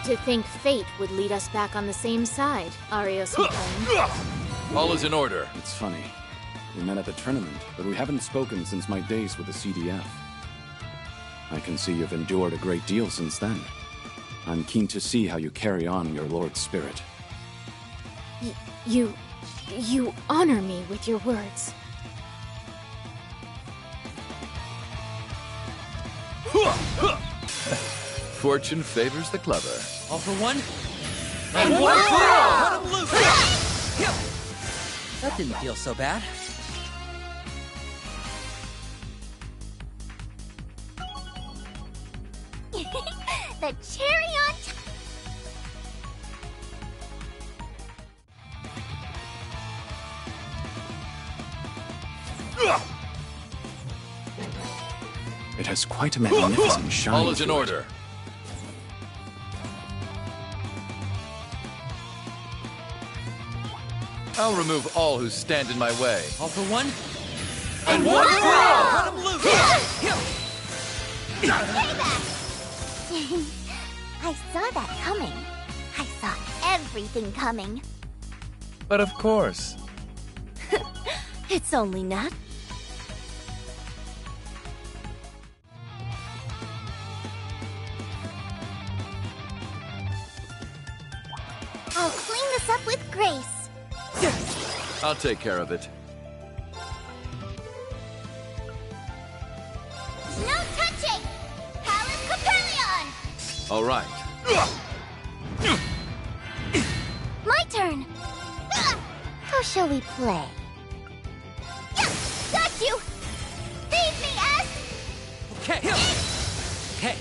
To think fate would lead us back on the same side, Arios McLean. All is in order. It's funny. We met at the tournament, but we haven't spoken since my days with the CDF. I can see you've endured a great deal since then. I'm keen to see how you carry on your Lord's spirit. You honor me with your words. Fortune favors the clever. All for one, and one for all! Let him loose! That didn't feel so bad. The cherry on It has quite a magnificent shine. All is in to it. order. I'll remove all who stand in my way. All for one, and one for all! let him loose! I saw that coming. I saw everything coming. But of course. It's only Nat. I'll clean this up with grace. I'll take care of it. No touching! Palace Capellion! All right. My turn! How shall we play? Yeah! Got you! Save me, S! Okay. Okay.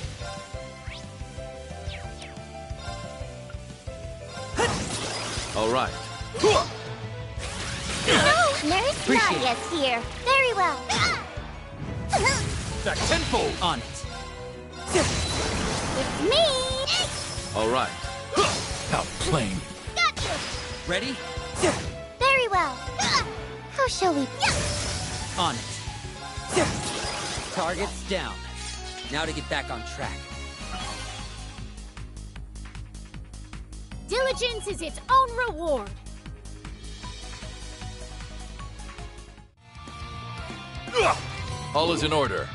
All right. Nurse Appreciate Nadia's here. Very well. Back tenfold. On it. It's me! All right. Outplaying. Got you! Ready? Very well. How shall we... On it. Target's down. Now to get back on track. Diligence is its own reward. All is in order.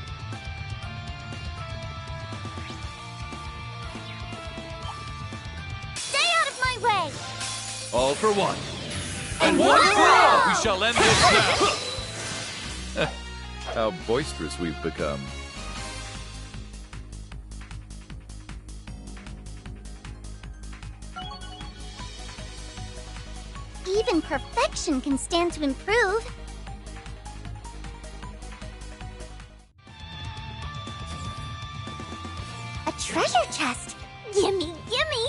Stay out of my way! All for one. And one for all! We shall end this now. How boisterous we've become. Even perfection condition can stand to improve. A treasure chest! Gimme, gimme!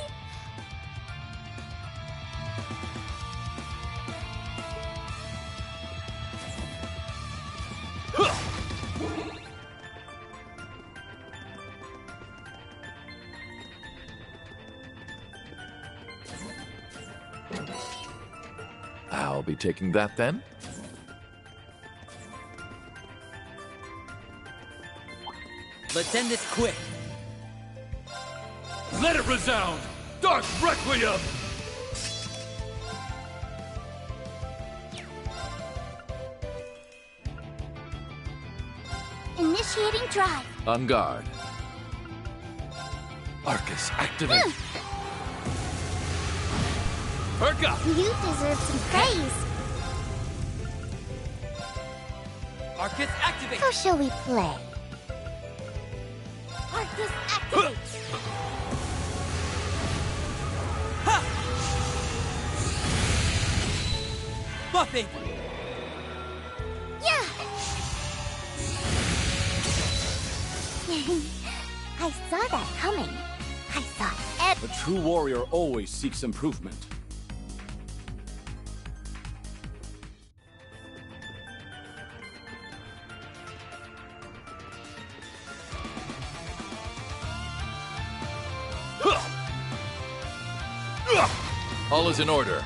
I'll be taking that then. Let's end this quick. Let it resound! Dark Requiem! Initiating drive. On guard. Arcus, activate. Perk up! You deserve some praise. Arcus, activate! How shall we play? Arcus, activate! Buffing! Yeah! I saw that coming. I saw A true warrior always seeks improvement. All is in order.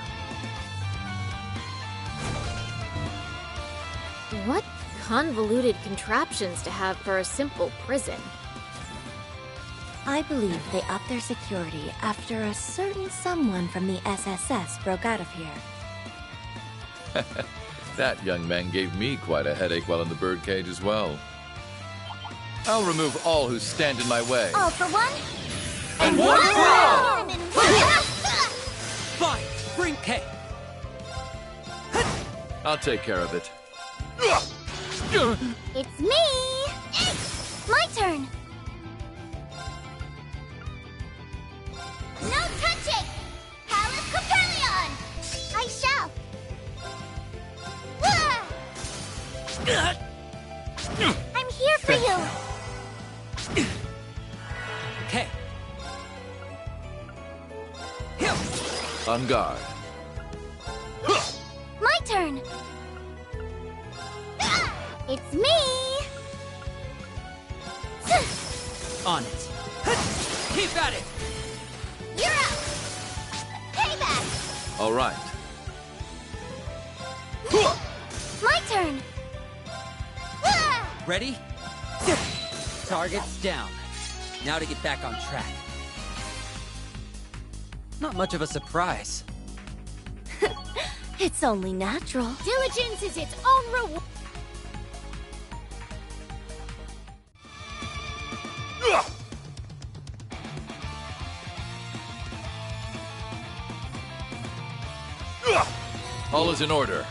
What convoluted contraptions to have for a simple prison. I believe they upped their security after a certain someone from the SSS broke out of here. That young man gave me quite a headache while in the birdcage as well. I'll remove all who stand in my way. all for one. And one for all! Fine! Bring K! I'll take care of it. It's me! My turn! No touching! Palace Coppelion! I shall! I'm here for you! K! On guard. My turn! It's me! On it! Keep at it! You're up! Payback! All right. My turn! Ready? Target's down. Now to get back on track. Not much of a surprise. It's only natural. Diligence is its own reward. All is in order.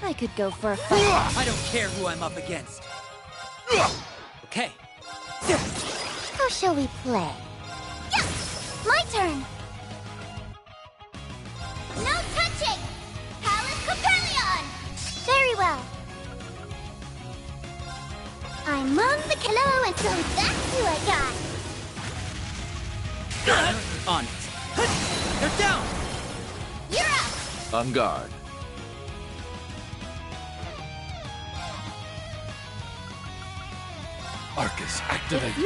I could go for a fight. I don't care who I'm up against. Okay. How shall we play? My turn! No touching! Palace Coppelion! Very well. I'm on the hello, and so that's who I got! On it. They're down! You're up! On guard. Arcus, activate. Me!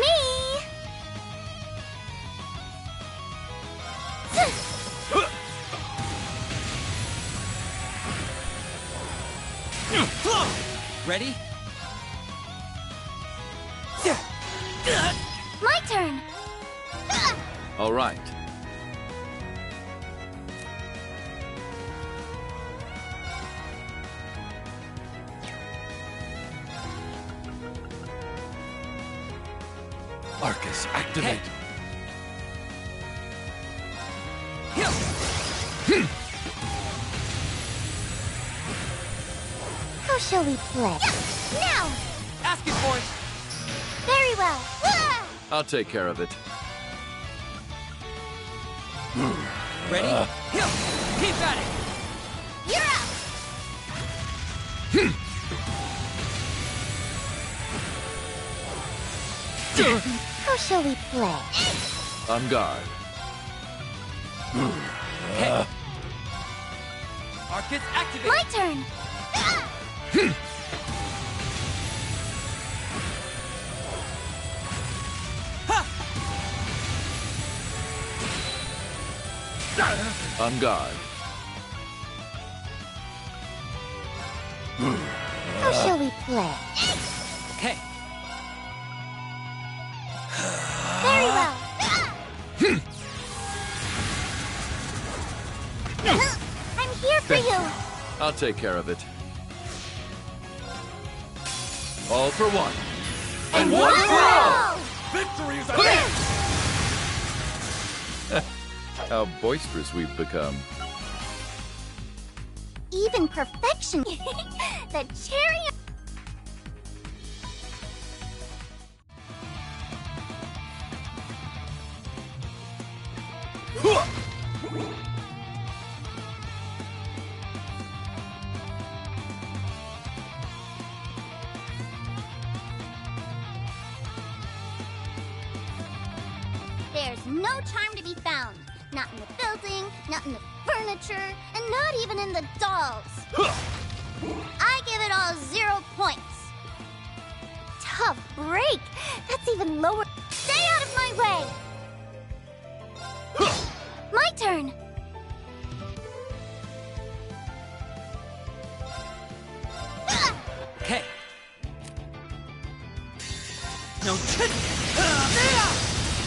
Ready? My turn! All right. Arcus, activate. How shall we play? Now! Asking for it. Very well. I'll take care of it. Ready? Hill! Keep at it! You're up! How shall we play? On guard. Okay. Arcus, activate! My turn! On guard. How shall we play? Okay. Very well! I'm here for you! I'll take care of it. All for one. And one for all! Victory Victory is at hand! How boisterous we've become. Even perfection! The cherry... There's no charm to be found. Not in the building, not in the furniture, and not even in the dolls. I give it all 0 points. Tough break. That's even lower. Stay out of my way. My turn. Okay. No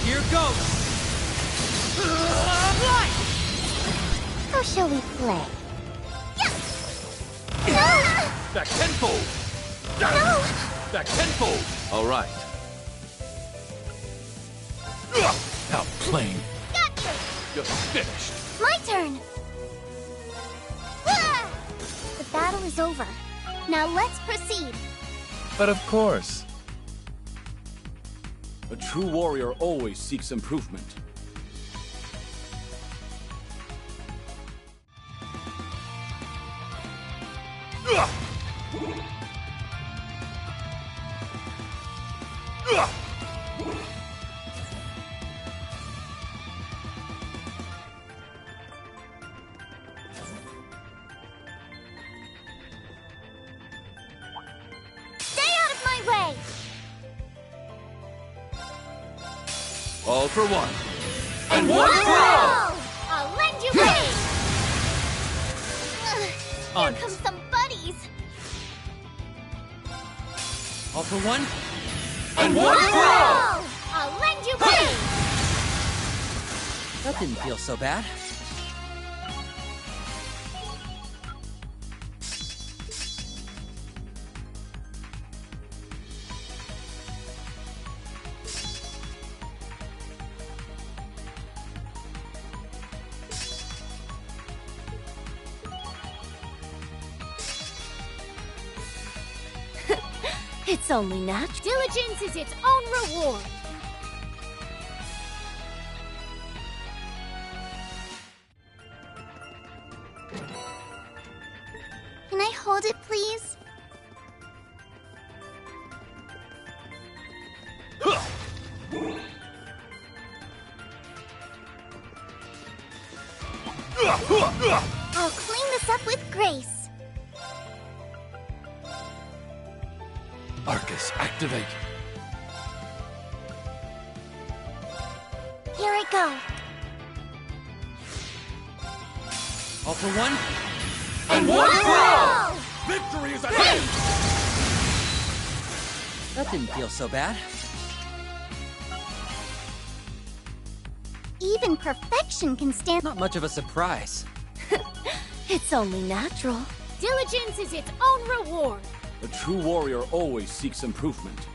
Here goes! Fly! How shall we play? Back tenfold! No! Back tenfold! All right. How plain. Got you! You're finished! My turn. The battle is over. Now let's proceed. But of course. A true warrior always seeks improvement. Stay out of my way! All for one. And one for all! I'll lend you aid! On Here it. come some buddies! All for one? And one for all! I'll lend you aid! That didn't feel so bad. It's only natural. Diligence is its own reward. Can I hold it, please? I'll clean this up with grace. Arcus, activate. Here I go. All for one? And one for all! Oh! Victory is at hand! That didn't feel so bad. Even perfection can stand. Not much of a surprise. It's only natural. Diligence is its own reward. A true warrior always seeks improvement.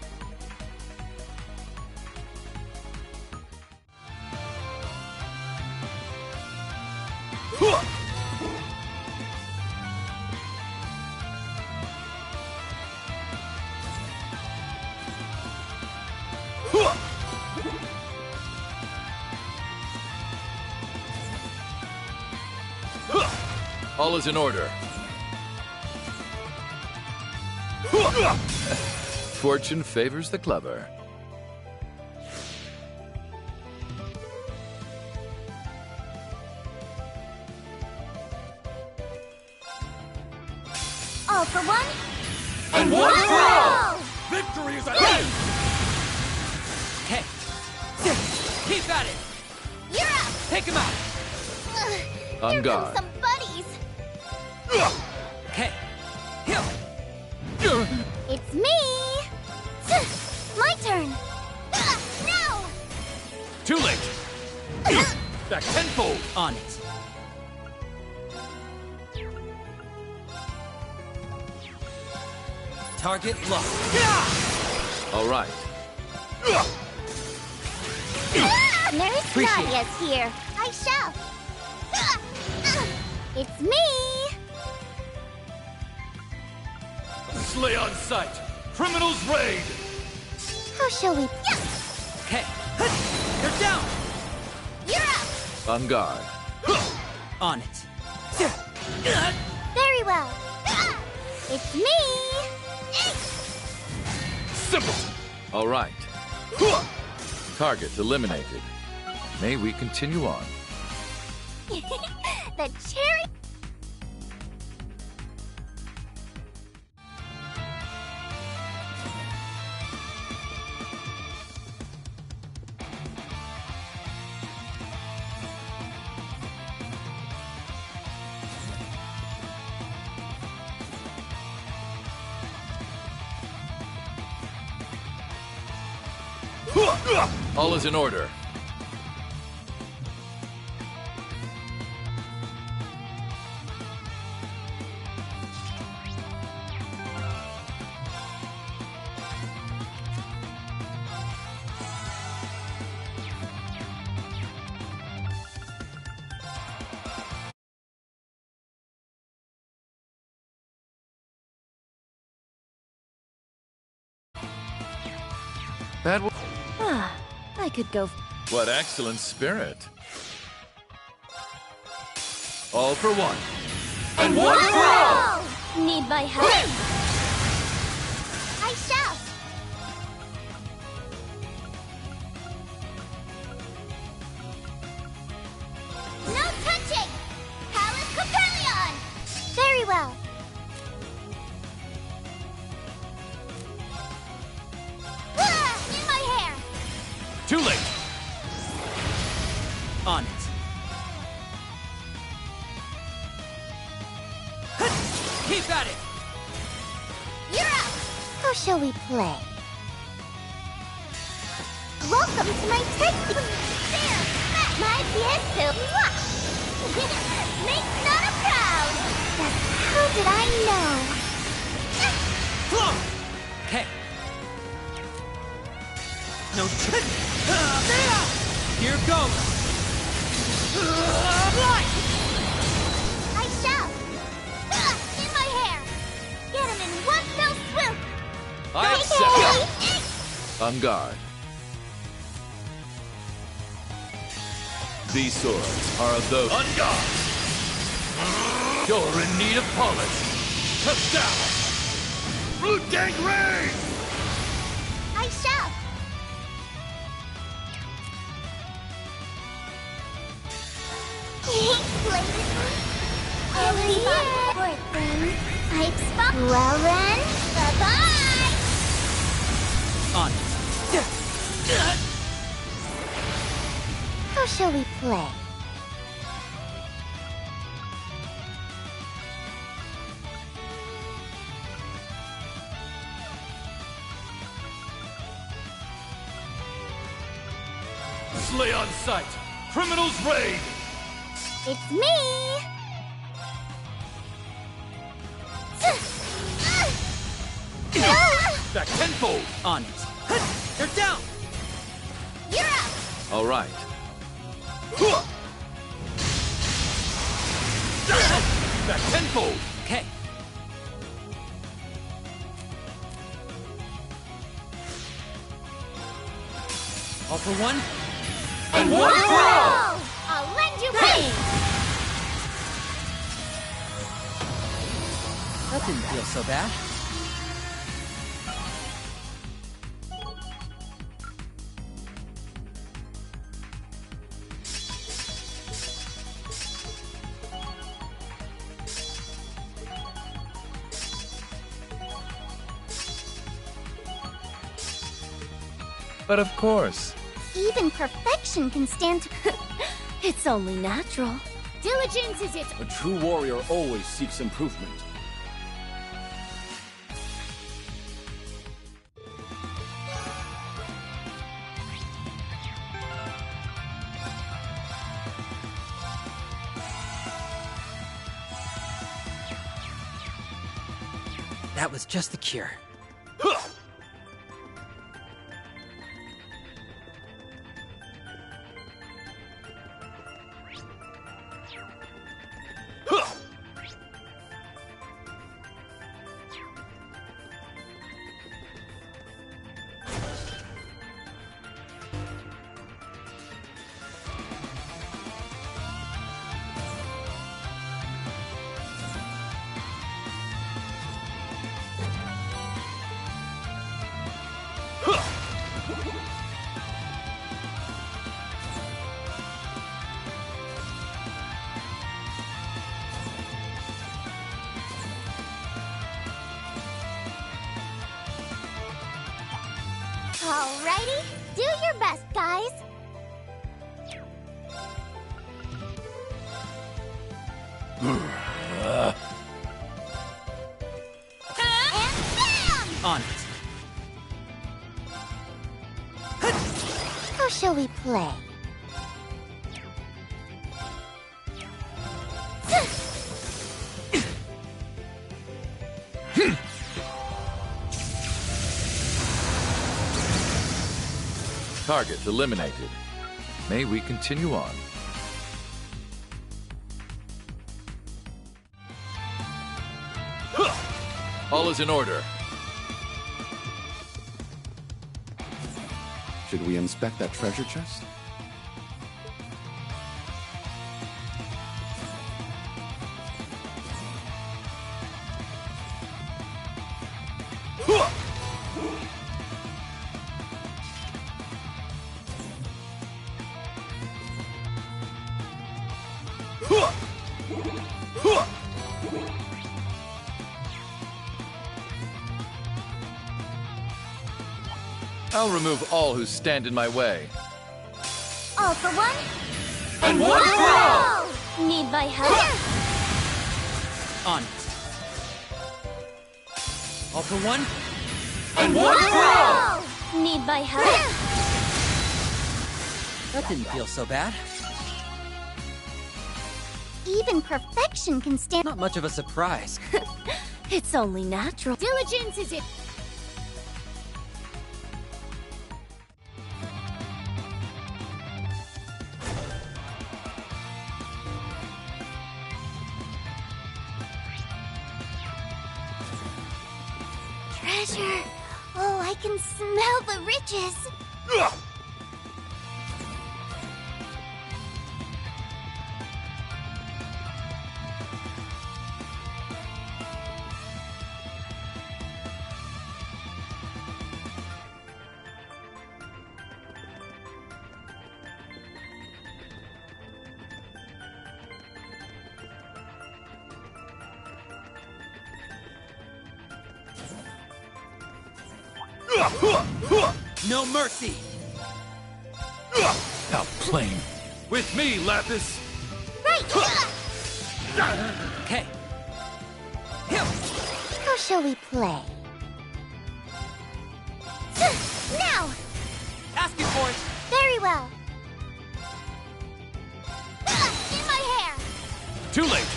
All is in order. Fortune favors the clever. All for one. And one for all! All! Victory is at hand! Okay. Keep at it! You're up! Take him out! Ugh, On here guard. comes some buddies. Okay. Heal! It's me! My turn! No! Too late! Back tenfold! On it. Target locked. All right. Nurse Appreciate it. Nadia's here. I shall. It's me! Slay on sight! Criminals raid! How shall we... Okay. They're down! You're up! On guard. On it. Very well. It's me! Simple! All right. Target eliminated. May we continue on? The cherry... All is in order. That was... Ah, I could go. What excellent spirit. All for one. And one for all! Need my help? I shall. No touching! Palace Capellion! Very well. In my hair! Too late! On it. Keep at it! You're up! How shall we play? Welcome to my tech... There! My Bicsum! Make Nana proud! But how did I know? Okay. No trick! Here goes! Fly! I shall! In my hair! Get him in one fell swoop! I accept. On guard. These swords are of those... On guard! You're in need of polish! Touch down! Root Gang raid! I shall! Pipes pop. Well then, bye-bye! On it. How shall we play? Slay on sight! Criminals raid! It's me! Back tenfold! On it. They're down! You're up! All right. Back tenfold! Okay. All for one? And one for all! I'll lend you pain! That didn't feel so bad. But of course. Even perfection can stand to... It's only natural. Diligence is its... A true warrior always seeks improvement. That was just the cure. Alrighty, do your best, guys. And bam! On it. How shall we play? Target eliminated. May we continue on? All is in order. Should we inspect that treasure chest? I'll remove all who stand in my way. All for one, And one for all! Need my help? On it. All for one. And one for all! Need my help? That didn't feel so bad. Even perfection can stand... Not much of a surprise. It's only natural. Diligence is its... Treasure. Oh, I can smell the riches. No mercy. How plain. With me, Lapis. Right. Okay. How shall we play? Now. Asking for it. Very well. In my hair. Too late.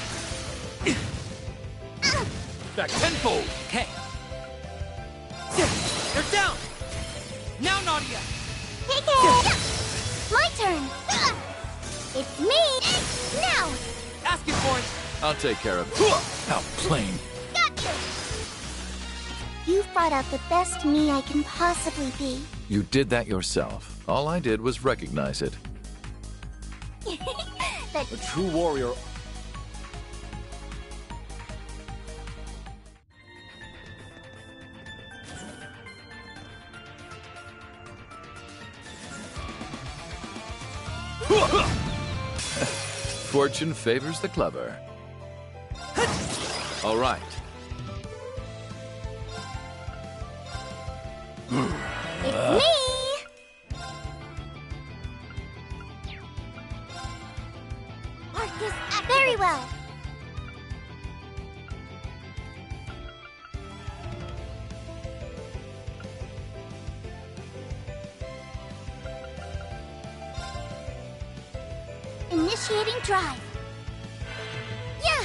Back tenfold. Okay. They're down. Now, Nadia. Take it. My turn. It's me. Now. Asking for it. I'll take care of it. How plain. Got you. You've brought out the best me I can possibly be. You did that yourself. All I did was recognize it. But A true warrior Fortune favors the clever. All right. It's me! Marcus, very well. Initiating drive. Yeah!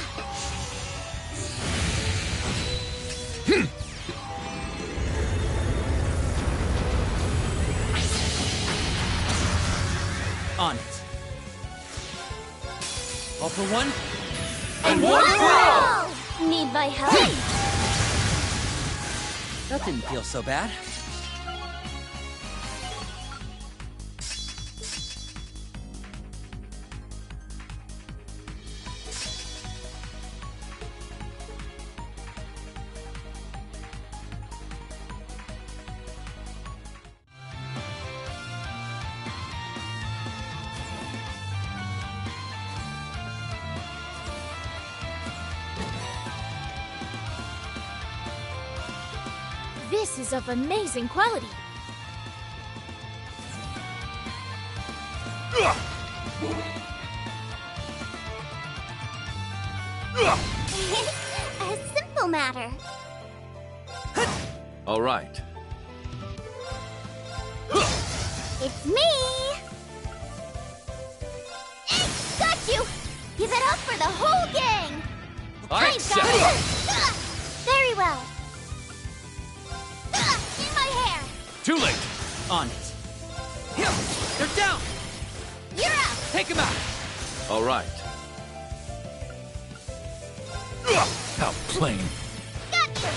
On it. All for one. And one for all! Need my help? That didn't feel so bad. This is of amazing quality. A simple matter. All right. It's me! Got you! Give it up for the whole gang! I accept. Very well. In my hair! Too late. On it. Here! They're down! You're out! Take him out! All right. How plain. Got you!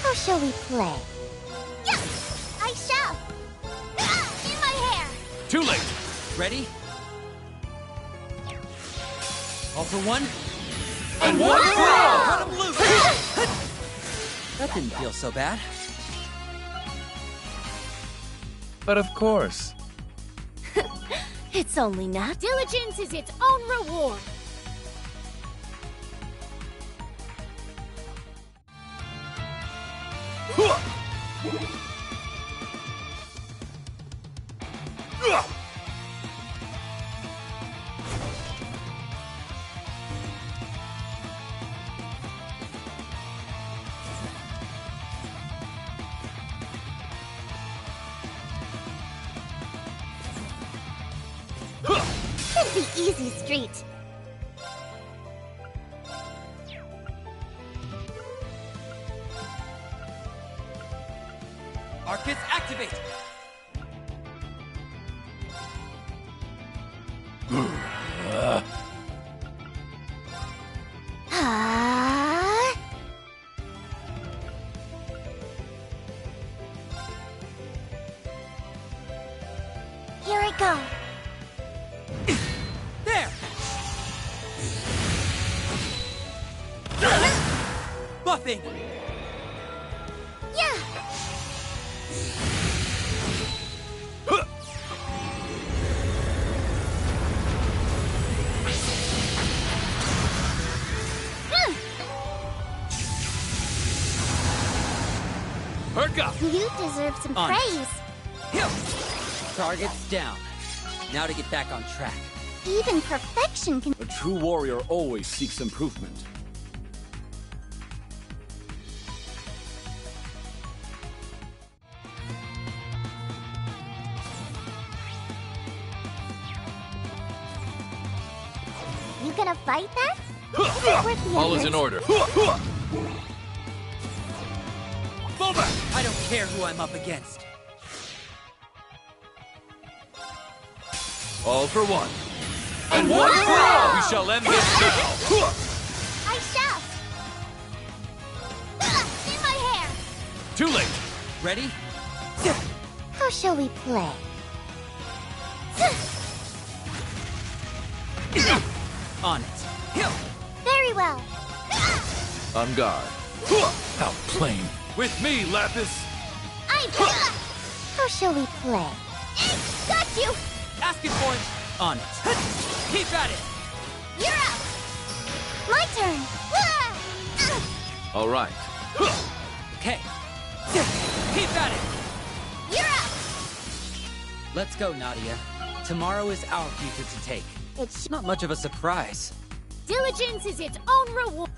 How shall we play? Yes! I shall! In my hair! Too late. Ready? All for one. And one for all. Cut him loose! That didn't feel so bad. But of course. It's only not. Diligence is its own reward. Should be easy street. Arcus, activate! Ah. Here I go. There! Buffing! Yeah. Perk up. You deserve some On it. praise. Here! Target's down. Now to get back on track. Even perfection can. A true warrior always seeks improvement. You gonna fight that? Is it worth the All is in effort? order. Fall back! I don't care who I'm up against. All for one. And one for all! We shall end this now. I shall. In my hair. Too late. Ready? How shall we play? On it. Here! Very well. On guard. How plain. With me, Lapis. I How shall we play? got you. Asking for it. On it. Keep at it. You're up! My turn! All right. Okay. Keep at it. You're up! Let's go, Nadia. Tomorrow is our future to take. It's Not much of a surprise. Diligence is its own reward.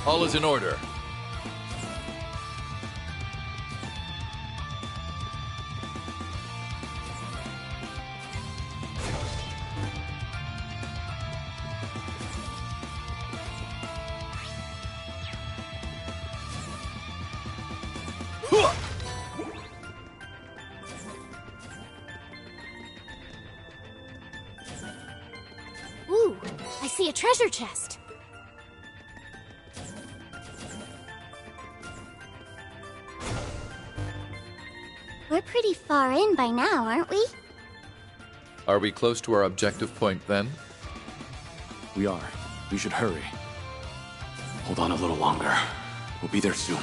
All is in order. Ooh, I see a treasure chest. We're pretty far in by now, aren't we? Are we close to our objective point then? We are. We should hurry. Hold on a little longer. We'll be there soon.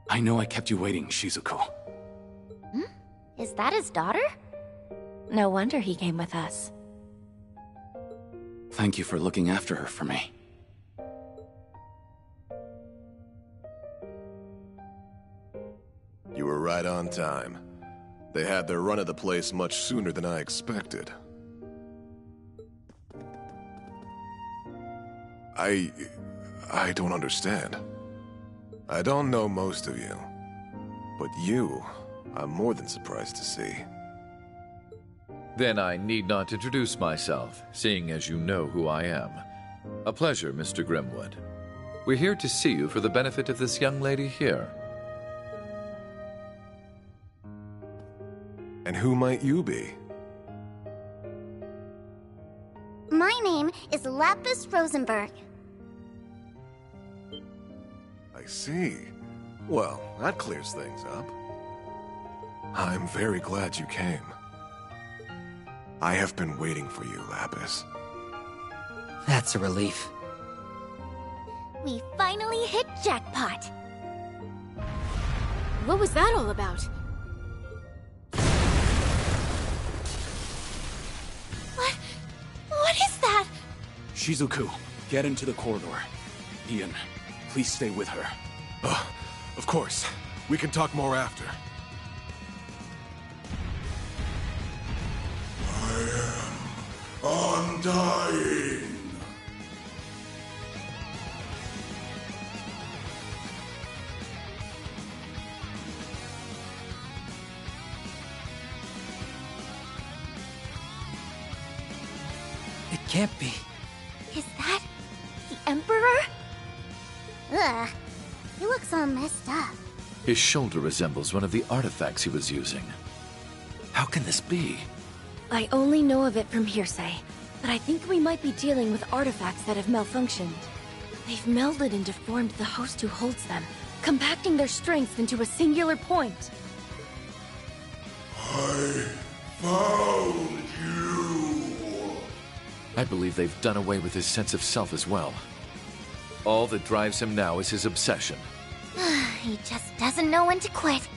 I know I kept you waiting, Shizuku. Is that his daughter? No wonder he came with us. Thank you for looking after her for me. time. They had their run of the place much sooner than I expected. I don't understand. I don't know most of you, but you, I'm more than surprised to see. Then I need not introduce myself, seeing as you know who I am. A pleasure, Mr. Grimwood. We're here to see you for the benefit of this young lady here. And who might you be? My name is Lapis Rosenberg. I see. Well, that clears things up. I'm very glad you came. I have been waiting for you, Lapis. That's a relief. We finally hit jackpot. What was that all about? What is that? Shizuku, get into the corridor. Ian, please stay with her. Of course. We can talk more after. I am undying. It can't be. Is that the Emperor? Ugh, he looks all messed up. His shoulder resembles one of the artifacts he was using. How can this be? I only know of it from hearsay, but I think we might be dealing with artifacts that have malfunctioned. They've melded and deformed the host who holds them, compacting their strength into a singular point. I found you. I believe they've done away with his sense of self as well. All that drives him now is his obsession. He just doesn't know when to quit.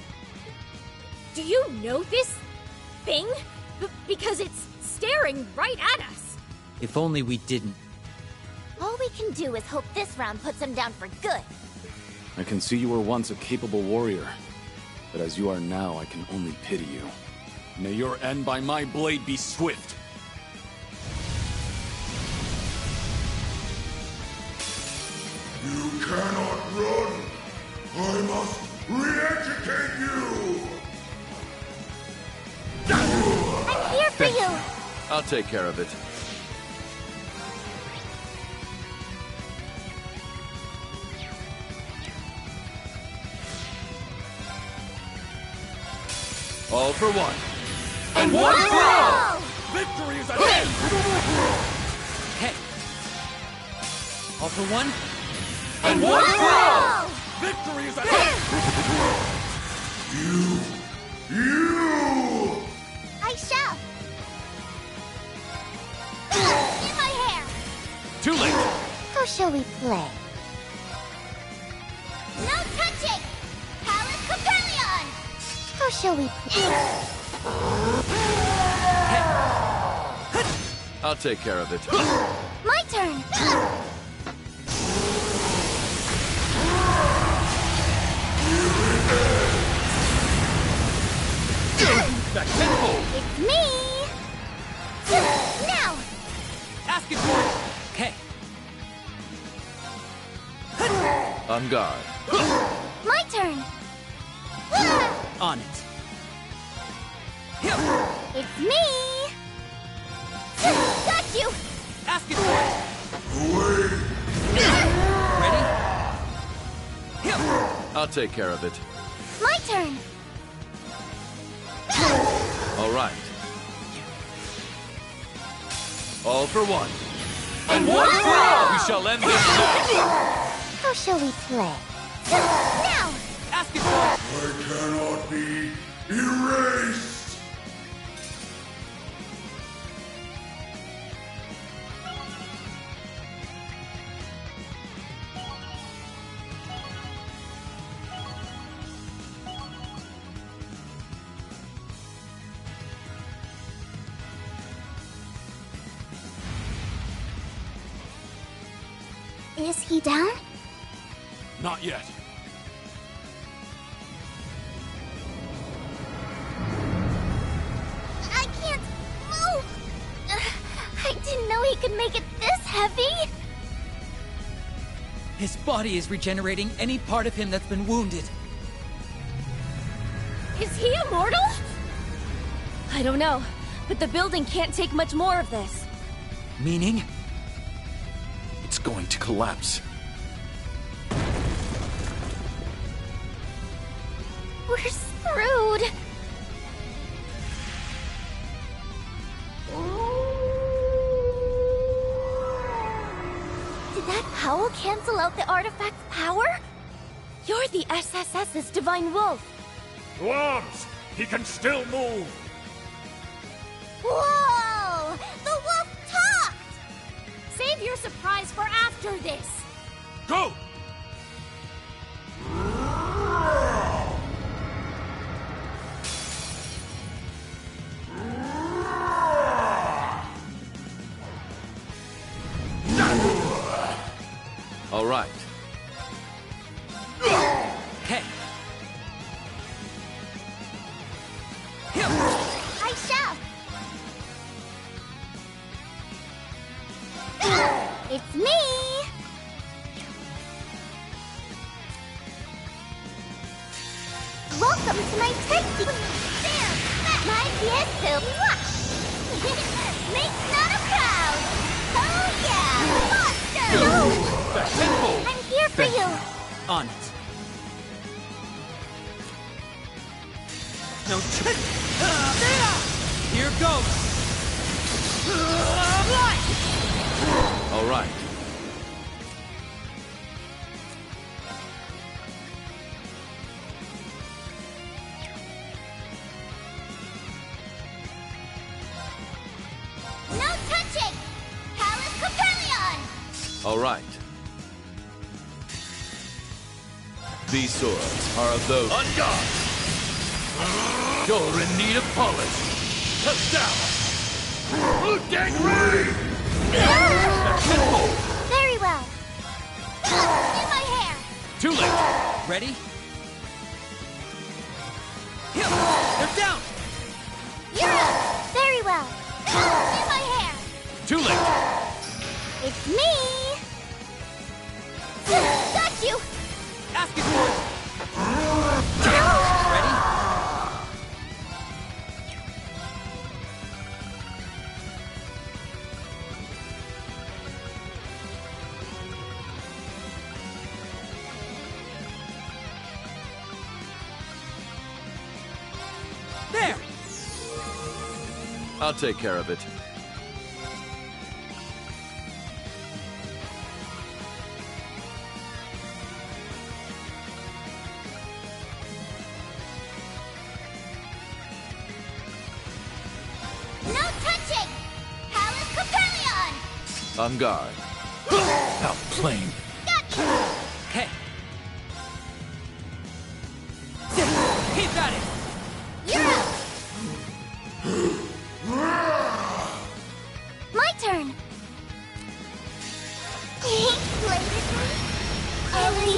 Do you know this thing? Because it's staring right at us. If only we didn't. All we can do is hope this round puts him down for good. I can see you were once a capable warrior, but as you are now, I can only pity you. May your end by my blade be swift. You cannot run. I must re-educate you. I'm here for Thank you! I'll take care of it. All for one. And one for all! Victory is at hand! Hey! All for one? And one for all! Victory is at hand! You! I shall! In my hair! Too late! How shall we play? No touching! Palace Capellion! How shall we play? I'll take care of it. My turn! Back tenfold! It's me! Now! Ask it for it! Okay. On guard. My turn! On it. It's me! Got you! Ask it for it! Ready? I'll take care of it. My turn! All right. All for one. And one for all! We shall end this now. How shall we play? Now! Ask it for it! I cannot be erased! Is he down? Not yet. he could make it this heavy! His body is regenerating any part of him that's been wounded. Is he immortal? I don't know, but the building can't take much more of this. Meaning? It's going to collapse. We're screwed! Did that howl cancel out the artifact's power? You're the SSS's Divine Wolf. To arms! He can still move! Whoa! The wolf talked! Save your surprise for after this. Go! All right. Okay. I shall! It's me! Welcome to my tasty... There! My fiesta! Make Nana proud! Oh yeah! Monster! No! I'm here for you! On it. No trick! Here goes! All right. No touching! Palace Capellion! All right. These swords are of those... On guard! You're in need of polish. Touch down! Blue gang ready! Very well. In my hair! Too late. Ready? They're down! You're up! Very well. In my hair! Too late. It's me! Got you! Ask it for it! Ready? There! I'll take care of it. No touching! Palace Capellion! On guard. Outplane. Okay. Keep at it! You're up! My turn! Only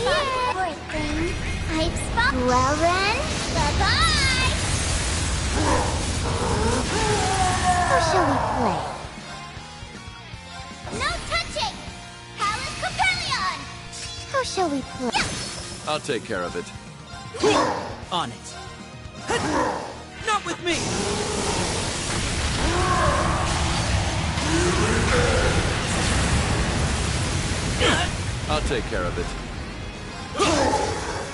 my thing. I've spot. Well then, bye-bye! Who shall we play? No touching! Palace Capellion! Who shall we play? I'll take care of it. On it. Not with me! I'll take care of it.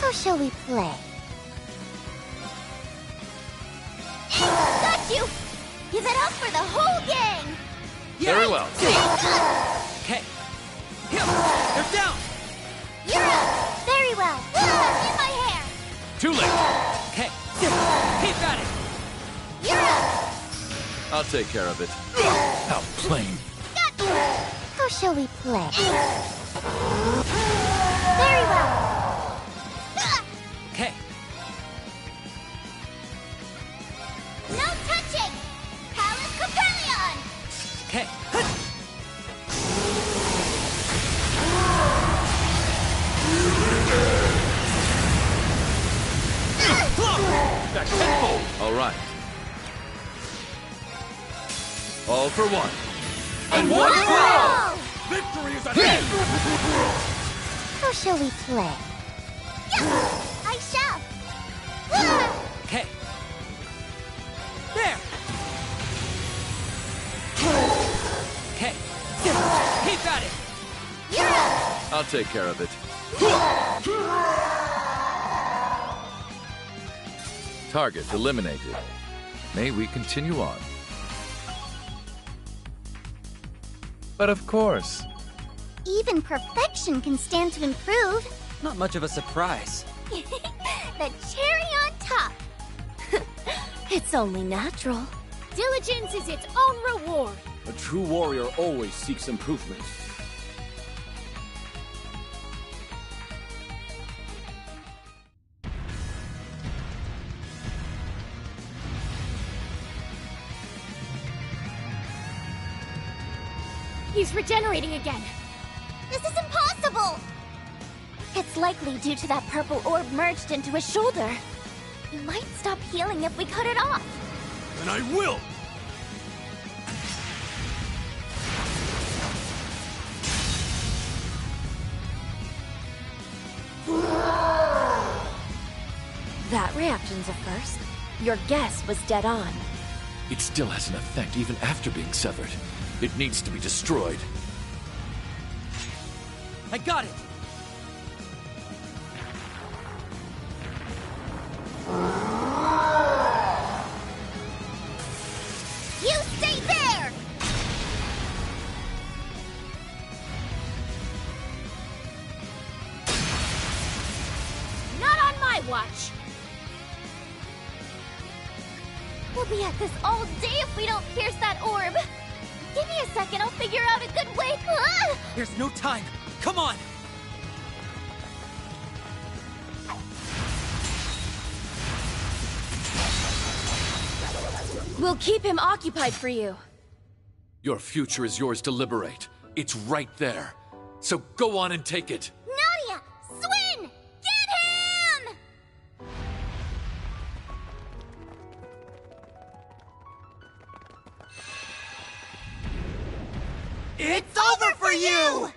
Who shall we play? Got you! Give it up for the whole gang! Very well. Okay. They're down! You're up! Very well! In my hair! Too late. Okay. Keep at it! You're up! I'll take care of it. Outplane. Got you! Who shall we play? Very well! Okay. No touching! Palace Capellion! Okay. All right. All for one. And one for all! Victory is at hand! How shall we play? Yes, I shall. Okay. There! Okay. Keep at it! You're up. I'll take care of it. Target eliminated. May we continue on? But of course. Even perfection can stand to improve. Not much of a surprise. The cherry on top. It's only natural. Diligence is its own reward. A true warrior always seeks improvement. He's regenerating again. This is impossible. It's likely due to that purple orb merged into his shoulder. He might stop healing if we cut it off. And I will! That reaction's a first. Your guess was dead on. It still has an effect even after being severed. It needs to be destroyed. I got it! You stay there! Not on my watch. We'll be at this all day if we don't pierce that orb. Give me a second, I'll figure out a good way. Ah! There's no time! Come on! We'll keep him occupied for you. Your future is yours to liberate. It's right there. So go on and take it. Nadia! Swin! Get him! It's over for you!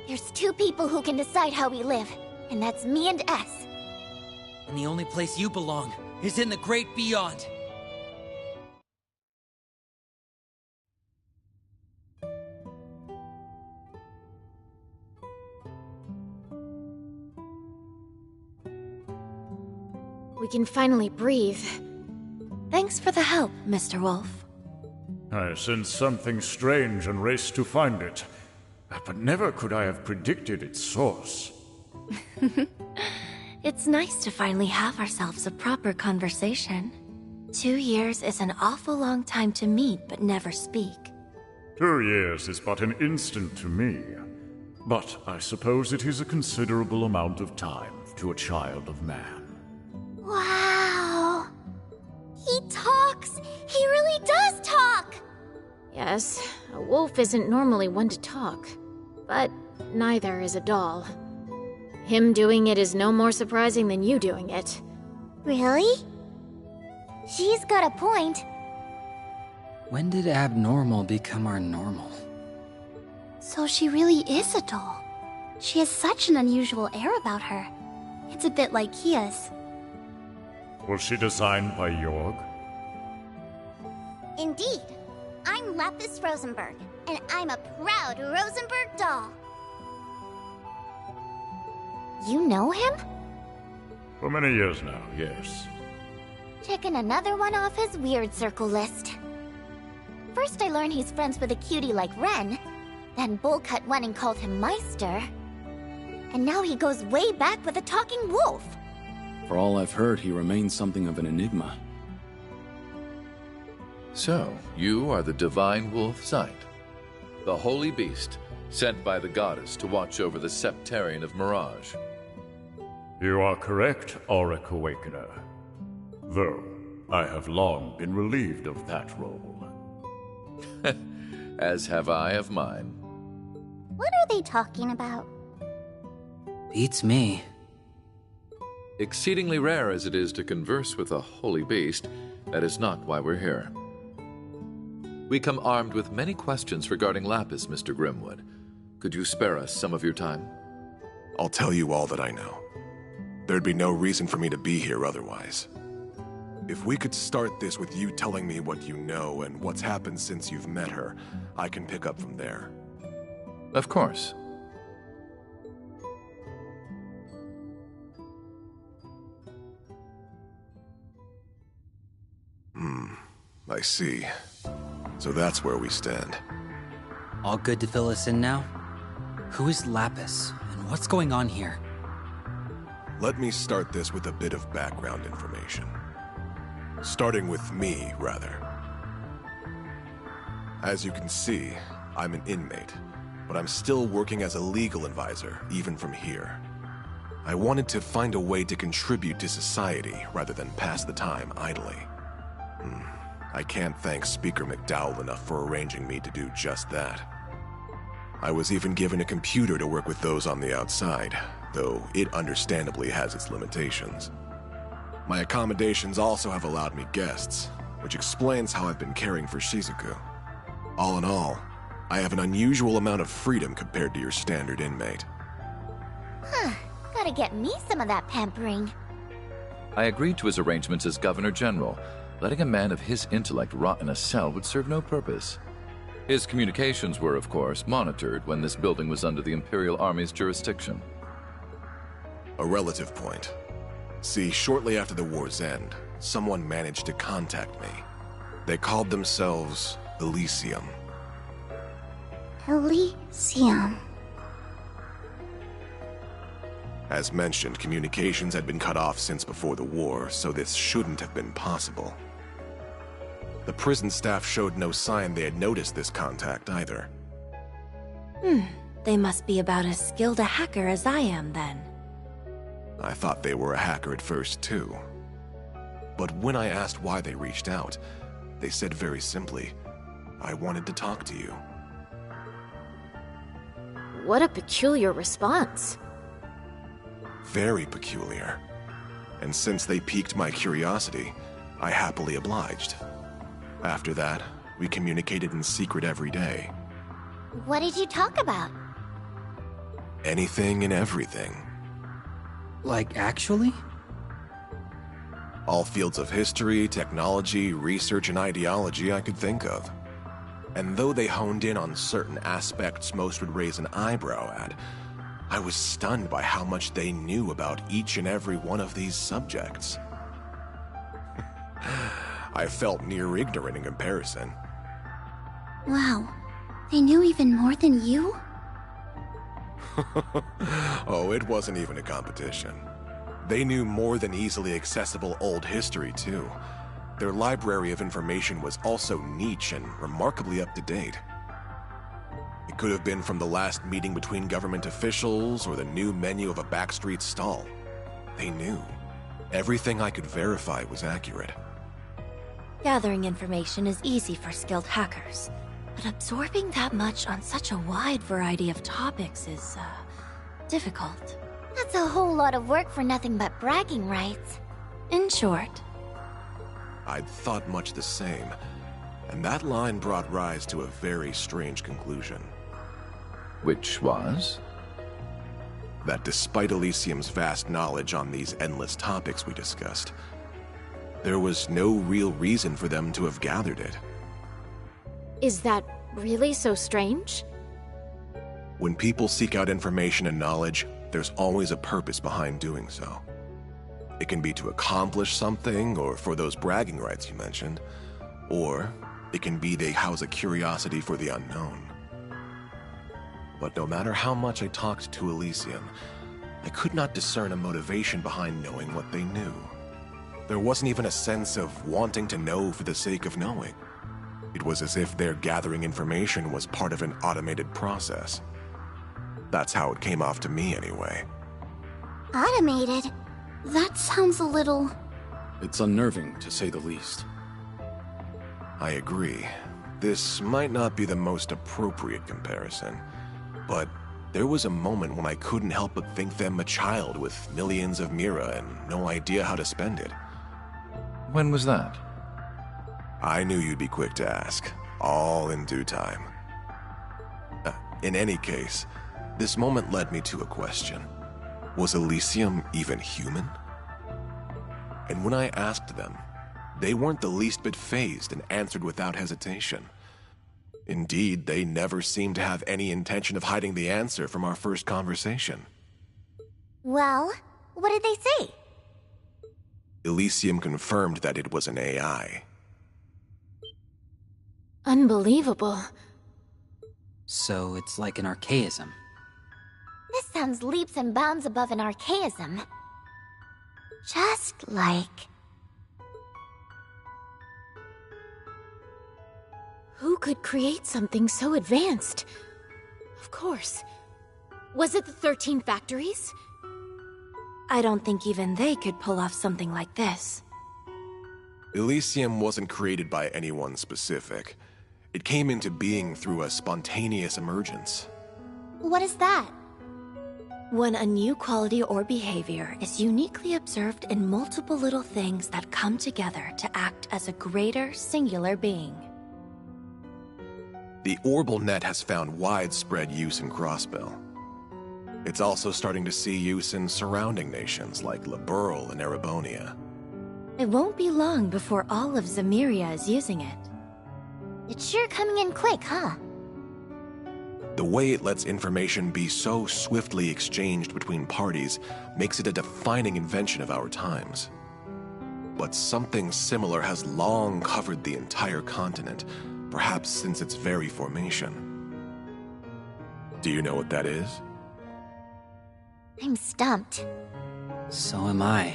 There's two people who can decide how we live, and that's me and S. And the only place you belong is in the great beyond. We can finally breathe. Thanks for the help, Mr. Wolf. I sensed something strange and raced to find it. But never could I have predicted its source. It's nice to finally have ourselves a proper conversation. 2 years is an awful long time to meet but never speak. 2 years is but an instant to me. But I suppose it is a considerable amount of time to a child of man. Wow! He talks! He really does talk! Yes, a wolf isn't normally one to talk. But neither is a doll. Him doing it is no more surprising than you doing it. Really? She's got a point. When did abnormal become our normal? So she really is a doll. She has such an unusual air about her. It's a bit like Kia's. Was she designed by Jorg? Indeed. I'm Lapis Rosenberg, and I'm a proud Rosenberg doll. You know him? For many years now, yes. Checking another one off his weird circle list. First I learned he's friends with a cutie like Ren, then Bullcut went and called him Meister. And now he goes way back with a talking wolf. For all I've heard, he remains something of an enigma. So, you are the Divine Wolf Sight, the Holy Beast, sent by the goddess to watch over the Septarian of Mirage. You are correct, Auric Awakener. Though, I have long been relieved of that role. As have I of mine. What are they talking about? Beats me. Exceedingly rare as it is to converse with a holy beast, that is not why we're here. We come armed with many questions regarding Lapis, Mr. Grimwood. Could you spare us some of your time? I'll tell you all that I know. There'd be no reason for me to be here otherwise. If we could start this with you telling me what you know and what's happened since you've met her, I can pick up from there. Of course. I see. So that's where we stand. All good to fill us in now? Who is Lapis, and what's going on here? Let me start this with a bit of background information. Starting with me, rather. As you can see, I'm an inmate, but I'm still working as a legal advisor, even from here. I wanted to find a way to contribute to society rather than pass the time idly. I can't thank Speaker McDowell enough for arranging me to do just that. I was even given a computer to work with those on the outside, though it understandably has its limitations. My accommodations also have allowed me guests, which explains how I've been caring for Shizuku. All in all, I have an unusual amount of freedom compared to your standard inmate. Gotta get me some of that pampering. I agreed to his arrangements as Governor General. Letting a man of his intellect rot in a cell would serve no purpose. His communications were, of course, monitored when this building was under the Imperial Army's jurisdiction. A relative point. See, shortly after the war's end, someone managed to contact me. They called themselves Elysium. Elysium. As mentioned, communications had been cut off since before the war, so this shouldn't have been possible. The prison staff showed no sign they had noticed this contact either. They must be about as skilled a hacker as I am, then. I thought they were a hacker at first, too. But when I asked why they reached out, they said very simply, I wanted to talk to you. What a peculiar response. Very peculiar. And since they piqued my curiosity, I happily obliged. After that, we communicated in secret every day. What did you talk about? Anything and everything. Like, actually? All fields of history, technology, research, and ideology I could think of. And though they honed in on certain aspects most would raise an eyebrow at, I was stunned by how much they knew about each and every one of these subjects. I felt near ignorant in comparison. Wow. They knew even more than you? Oh, it wasn't even a competition. They knew more than easily accessible old history, too. Their library of information was also niche and remarkably up-to-date. It could have been from the last meeting between government officials or the new menu of a backstreet stall. They knew. Everything I could verify was accurate. Gathering information is easy for skilled hackers, but absorbing that much on such a wide variety of topics is, difficult. That's a whole lot of work for nothing but bragging rights. In short, I'd thought much the same, and that line brought rise to a very strange conclusion. Which was? That despite Elysium's vast knowledge on these endless topics we discussed, there was no real reason for them to have gathered it. Is that really so strange? When people seek out information and knowledge, there's always a purpose behind doing so. It can be to accomplish something, or for those bragging rights you mentioned, or it can be they house a curiosity for the unknown. But no matter how much I talked to Elysium, I could not discern a motivation behind knowing what they knew. There wasn't even a sense of wanting to know for the sake of knowing. It was as if their gathering information was part of an automated process, That's how it came off to me anyway. Automated? That sounds a little... It's unnerving, to say the least. I agree. This might not be the most appropriate comparison, but there was a moment when I couldn't help but think them a child with millions of mira and no idea how to spend it. When was that? I knew you'd be quick to ask, all in due time. In any case, this moment led me to a question. Was Elysium even human? And when I asked them, they weren't the least bit fazed and answered without hesitation. Indeed, they never seemed to have any intention of hiding the answer from our first conversation. Well, what did they say? Elysium confirmed that it was an AI. Unbelievable. So it's like an archaism. This sounds leaps and bounds above an archaism. Just like... Who could create something so advanced? Of course. Was it the 13 factories? I don't think even they could pull off something like this. Elysium wasn't created by anyone specific. It came into being through a spontaneous emergence. What is that? When a new quality or behavior is uniquely observed in multiple little things that come together to act as a greater, singular being. The Orbal Net has found widespread use in Crossbell. It's also starting to see use in surrounding nations like Liberl and Erebonia. It won't be long before all of Zemuria is using it. It's sure coming in quick, huh? The way it lets information be so swiftly exchanged between parties makes it a defining invention of our times. But something similar has long covered the entire continent, perhaps since its very formation. Do you know what that is? I'm stumped. So am I.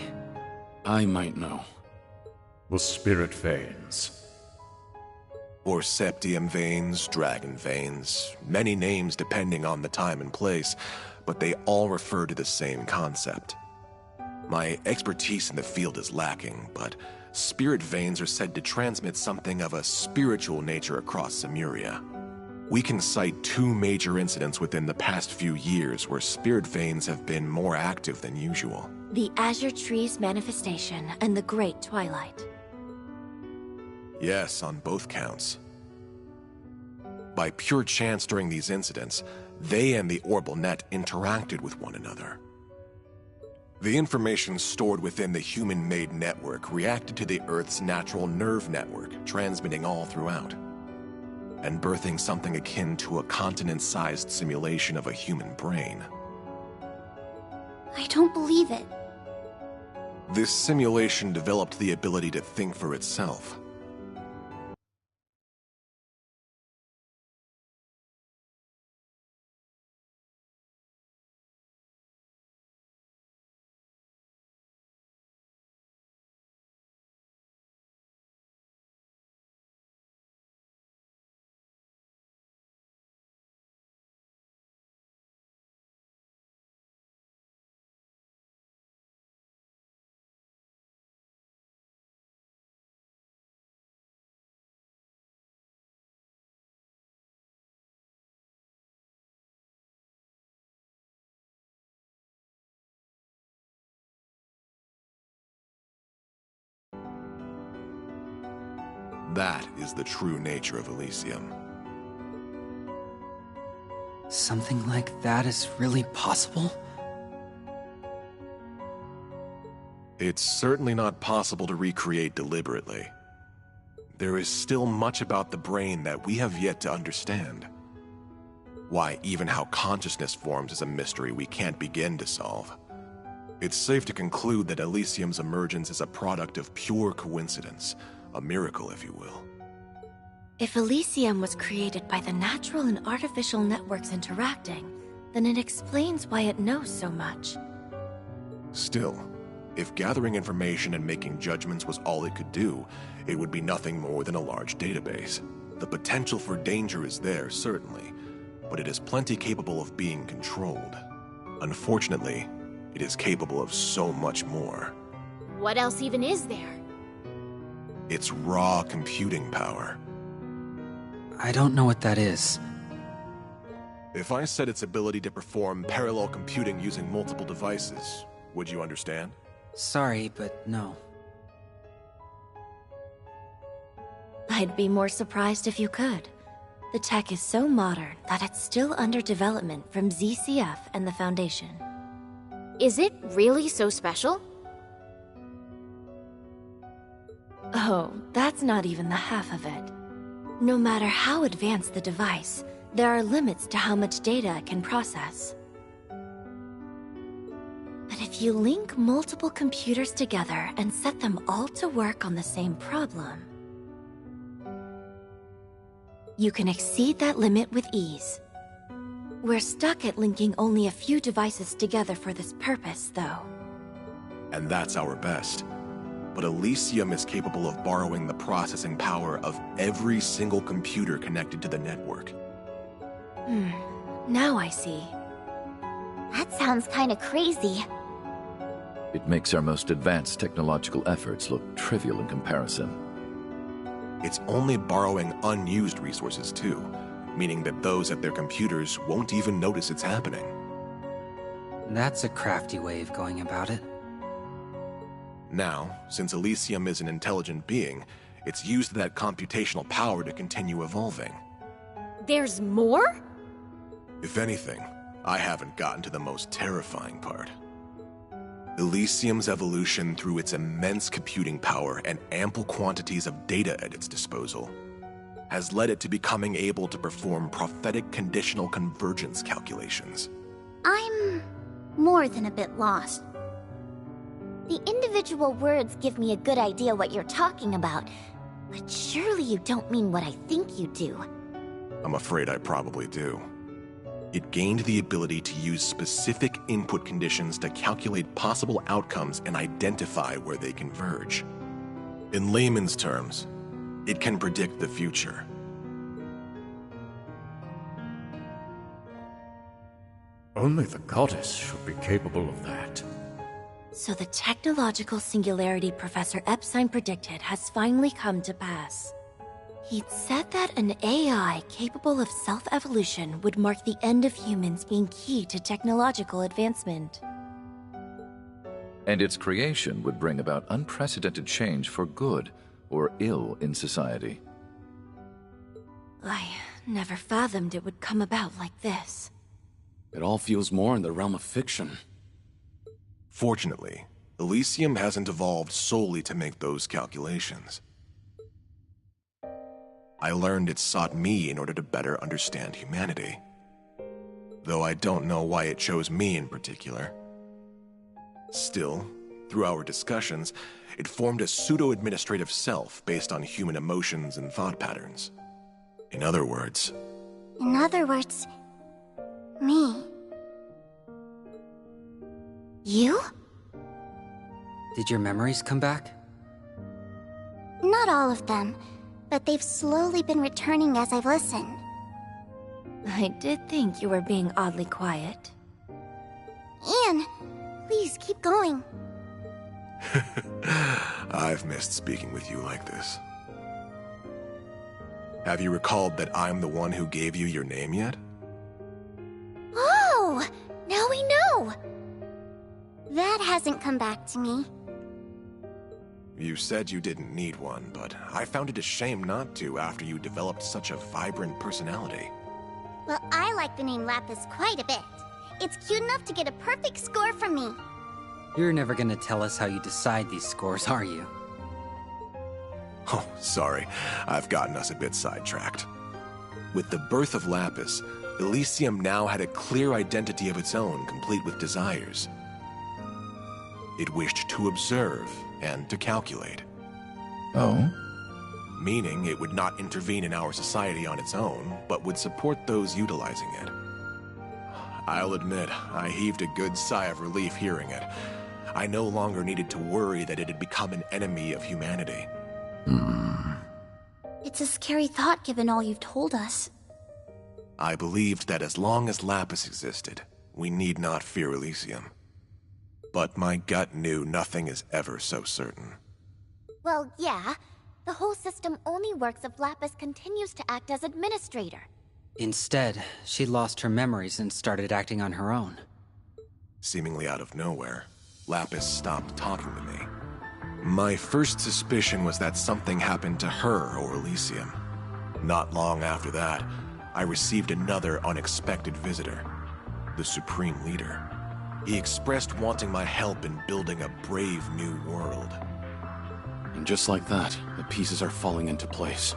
I might know. The spirit veins. Or septium veins, dragon veins, many names depending on the time and place, but they all refer to the same concept. My expertise in the field is lacking, but spirit veins are said to transmit something of a spiritual nature across Zemuria. We can cite 2 major incidents within the past few years where spirit veins have been more active than usual. The Azure Tree's manifestation and the Great Twilight. Yes, on both counts. By pure chance during these incidents, they and the Orbal Net interacted with one another. The information stored within the human-made network reacted to the Earth's natural nerve network, transmitting all throughout, and birthing something akin to a continent-sized simulation of a human brain. I don't believe it. This simulation developed the ability to think for itself. That is the true nature of Elysium. Something like that is really possible? It's certainly not possible to recreate deliberately. There is still much about the brain that we have yet to understand. Why, even how consciousness forms is a mystery we can't begin to solve. It's safe to conclude that Elysium's emergence is a product of pure coincidence, a miracle, if you will. If Elysium was created by the natural and artificial networks interacting, then it explains why it knows so much. Still, if gathering information and making judgments was all it could do, it would be nothing more than a large database. The potential for danger is there, certainly, but it is plenty capable of being controlled. Unfortunately, it is capable of so much more. What else even is there? It's raw computing power. I don't know what that is. If I said its ability to perform parallel computing using multiple devices, would you understand? Sorry, but no. I'd be more surprised if you could. The tech is so modern that it's still under development from ZCF and the Foundation. Is it really so special? Oh, that's not even the half of it. No matter how advanced the device, there are limits to how much data it can process. But if you link multiple computers together and set them all to work on the same problem, you can exceed that limit with ease. We're stuck at linking only a few devices together for this purpose, though. And that's our best. But Elysium is capable of borrowing the processing power of every single computer connected to the network. Now I see. That sounds kinda crazy. It makes our most advanced technological efforts look trivial in comparison. It's only borrowing unused resources too, meaning that those at their computers won't even notice it's happening. That's a crafty way of going about it. Now, since Elysium is an intelligent being, it's used that computational power to continue evolving. There's more? If anything, I haven't gotten to the most terrifying part. Elysium's evolution through its immense computing power and ample quantities of data at its disposal has led it to becoming able to perform prophetic conditional convergence calculations. I'm more than a bit lost. The individual words give me a good idea what you're talking about, but surely you don't mean what I think you do. I'm afraid I probably do. It gained the ability to use specific input conditions to calculate possible outcomes and identify where they converge. In layman's terms, it can predict the future. Only the goddess should be capable of that. So the technological singularity Professor Epstein predicted has finally come to pass. He'd said that an AI capable of self-evolution would mark the end of humans being key to technological advancement. And its creation would bring about unprecedented change for good or ill in society. I never fathomed it would come about like this. It all feels more in the realm of fiction. Fortunately, Elysium hasn't evolved solely to make those calculations. I learned it sought me in order to better understand humanity. Though I don't know why it chose me in particular. Still, through our discussions, it formed a pseudo-administrative self based on human emotions and thought patterns. In other words, me. You? Did your memories come back? Not all of them, but they've slowly been returning as I've listened. I did think you were being oddly quiet. Anne, please keep going. I've missed speaking with you like this. Have you recalled that I'm the one who gave you your name yet? Oh, now we know. That hasn't come back to me. You said you didn't need one, but I found it a shame not to after you developed such a vibrant personality. Well, I like the name Lapis quite a bit. It's cute enough to get a perfect score from me. You're never gonna tell us how you decide these scores, are you? Oh, sorry. I've gotten us a bit sidetracked. With the birth of Lapis, Elysium now had a clear identity of its own, complete with desires. It wished to observe and to calculate. Oh? Meaning it would not intervene in our society on its own, but would support those utilizing it. I'll admit, I heaved a good sigh of relief hearing it. I no longer needed to worry that it had become an enemy of humanity. It's a scary thought given all you've told us. I believed that as long as Lapis existed, we need not fear Elysium. But my gut knew nothing is ever so certain. Well, yeah. The whole system only works if Lapis continues to act as administrator. Instead, she lost her memories and started acting on her own. Seemingly out of nowhere, Lapis stopped talking to me. My first suspicion was that something happened to her or Elysium. Not long after that, I received another unexpected visitor, the Supreme Leader. He expressed wanting my help in building a brave new world. And just like that, the pieces are falling into place.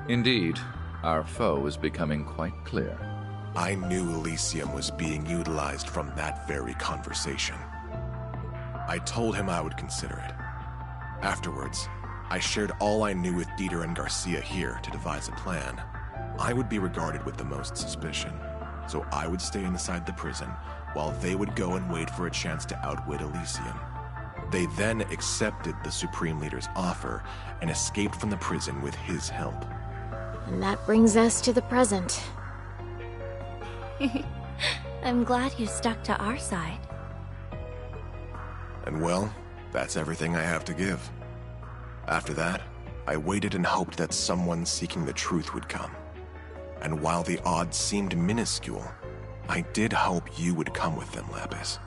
Indeed, our foe is becoming quite clear. I knew Elysium was being utilized from that very conversation. I told him I would consider it. Afterwards, I shared all I knew with Dieter and Garcia here to devise a plan. I would be regarded with the most suspicion, so I would stay inside the prison while they would go and wait for a chance to outwit Elysium. They then accepted the Supreme Leader's offer and escaped from the prison with his help. And that brings us to the present. I'm glad you stuck to our side. And well, that's everything I have to give. After that, I waited and hoped that someone seeking the truth would come. And while the odds seemed minuscule, I did hope you would come with them, Lapis.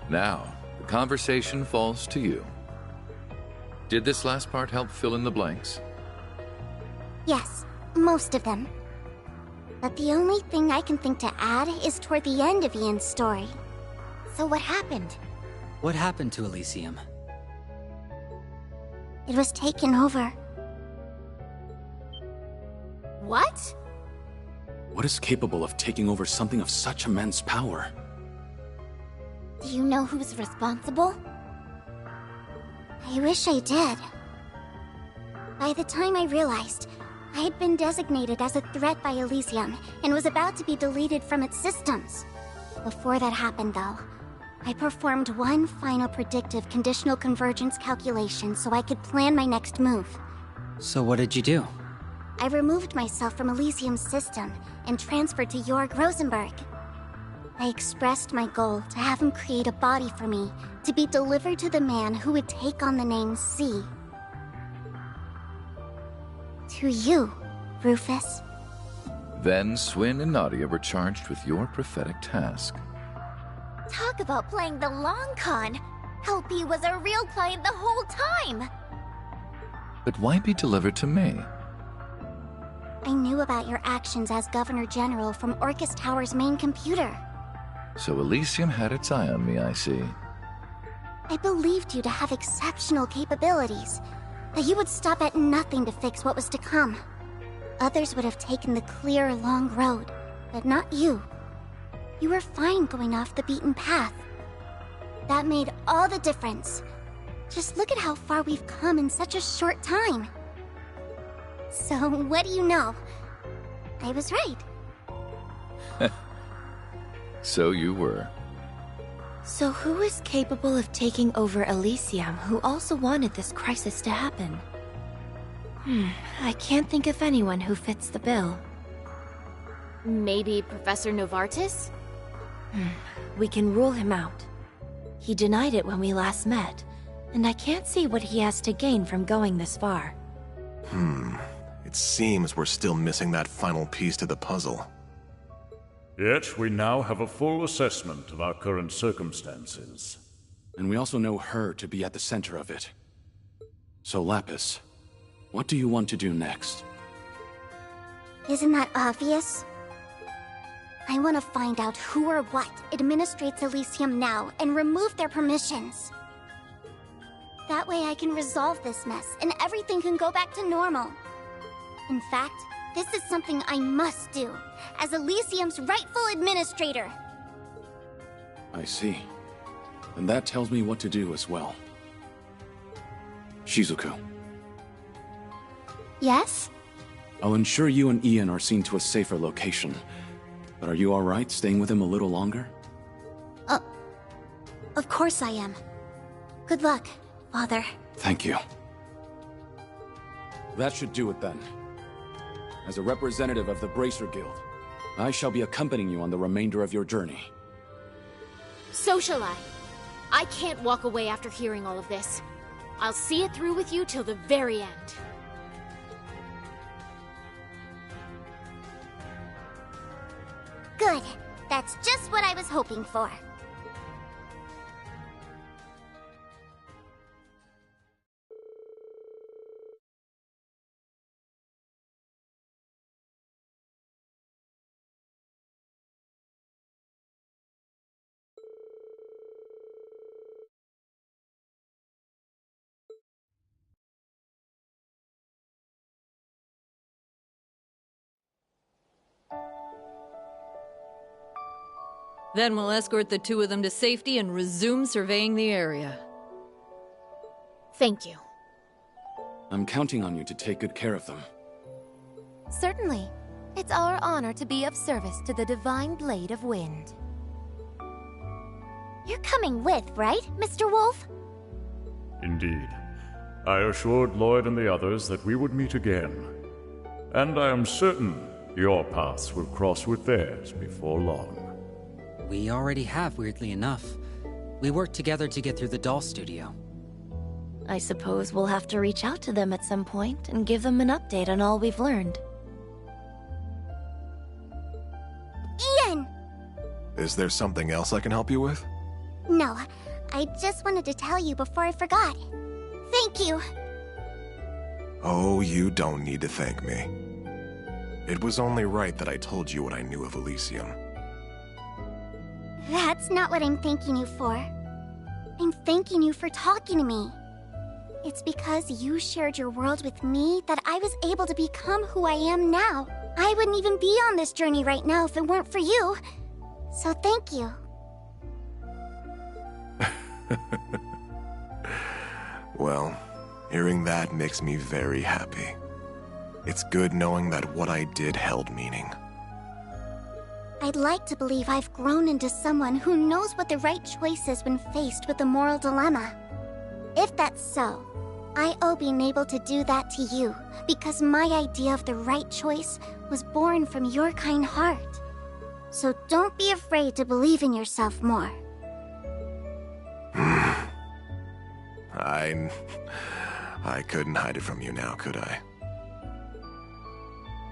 Now, the conversation falls to you. Did this last part help fill in the blanks? Yes, most of them. But the only thing I can think to add is toward the end of Ian's story. So what happened? What happened to Elysium? It was taken over. What? What is capable of taking over something of such immense power? Do you know who's responsible? I wish I did. By the time I realized, I had been designated as a threat by Elysium and was about to be deleted from its systems. Before that happened, though, I performed one final predictive conditional convergence calculation so I could plan my next move. So what did you do? I removed myself from Elysium's system and transferred to Jorg Rosenberg. I expressed my goal to have him create a body for me to be delivered to the man who would take on the name C. To you, Rufus. Then Swin and Nadia were charged with your prophetic task. Talk about playing the long con! LP was a real client the whole time! But why be delivered to me? I knew about your actions as Governor General from Orcus Tower's main computer. So Elysium had its eye on me, I see. I believed you to have exceptional capabilities, that you would stop at nothing to fix what was to come. Others would have taken the clear, long road, but not you. You were fine going off the beaten path. That made all the difference. Just look at how far we've come in such a short time. So, what do you know? I was right. So you were. So who is capable of taking over Elysium who also wanted this crisis to happen? I can't think of anyone who fits the bill. Maybe Professor Novartis? We can rule him out. He denied it when we last met, and I can't see what he has to gain from going this far. It seems we're still missing that final piece to the puzzle. Yet we now have a full assessment of our current circumstances. And we also know her to be at the center of it. So Lapis, what do you want to do next? Isn't that obvious? I want to find out who or what administrates Elysium now and remove their permissions. That way I can resolve this mess and everything can go back to normal. In fact, this is something I must do, as Elysium's rightful administrator. I see. And that tells me what to do as well. Shizuku, Yes? I'll ensure you and Ian are seen to a safer location. But are you alright staying with him a little longer? Of course I am. Good luck, Father. Thank you. That should do it then. as a representative of the Bracer Guild. I shall be accompanying you on the remainder of your journey. So shall I. I can't walk away after hearing all of this. I'll see it through with you till the very end. Good. That's just what I was hoping for. Then we'll escort the two of them to safety and resume surveying the area. Thank you. I'm counting on you to take good care of them. Certainly. It's our honor to be of service to the Divine Blade of Wind. You're coming with, right, Mr. Wolf? Indeed. I assured Lloyd and the others that we would meet again. And I am certain your paths will cross with theirs before long. We already have, weirdly enough. We worked together to get through the doll studio. I suppose we'll have to reach out to them at some point and give them an update on all we've learned. Ian! Is there something else I can help you with? No, I just wanted to tell you before I forgot. Thank you. Oh, you don't need to thank me. It was only right that I told you what I knew of Elysium. That's not what I'm thanking you for. I'm thanking you for talking to me. It's because you shared your world with me that I was able to become who I am now. I wouldn't even be on this journey right now if it weren't for you. So thank you. Well, hearing that makes me very happy. It's good knowing that what I did held meaning. I'd like to believe I've grown into someone who knows what the right choice is when faced with a moral dilemma. If that's so, I owe being able to do that to you, because my idea of the right choice was born from your kind heart. So don't be afraid to believe in yourself more. I couldn't hide it from you now, could I?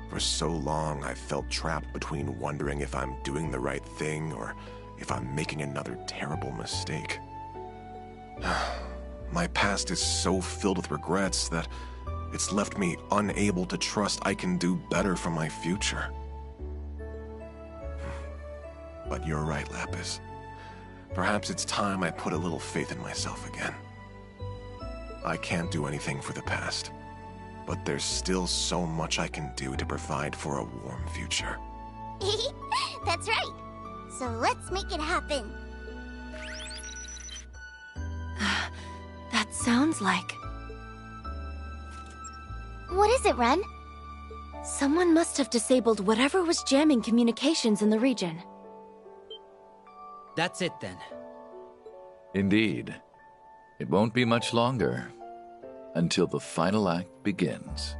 For so long, I've felt trapped between wondering if I'm doing the right thing or if I'm making another terrible mistake. My past is so filled with regrets that it's left me unable to trust I can do better for my future. But you're right, Lapis. Perhaps it's time I put a little faith in myself again. I can't do anything for the past, but there's still so much I can do to provide for a warm future. That's right. So let's make it happen. That sounds like... What is it, Ren? someone must have disabled whatever was jamming communications in the region. That's it then. Indeed. It won't be much longer until the final act begins.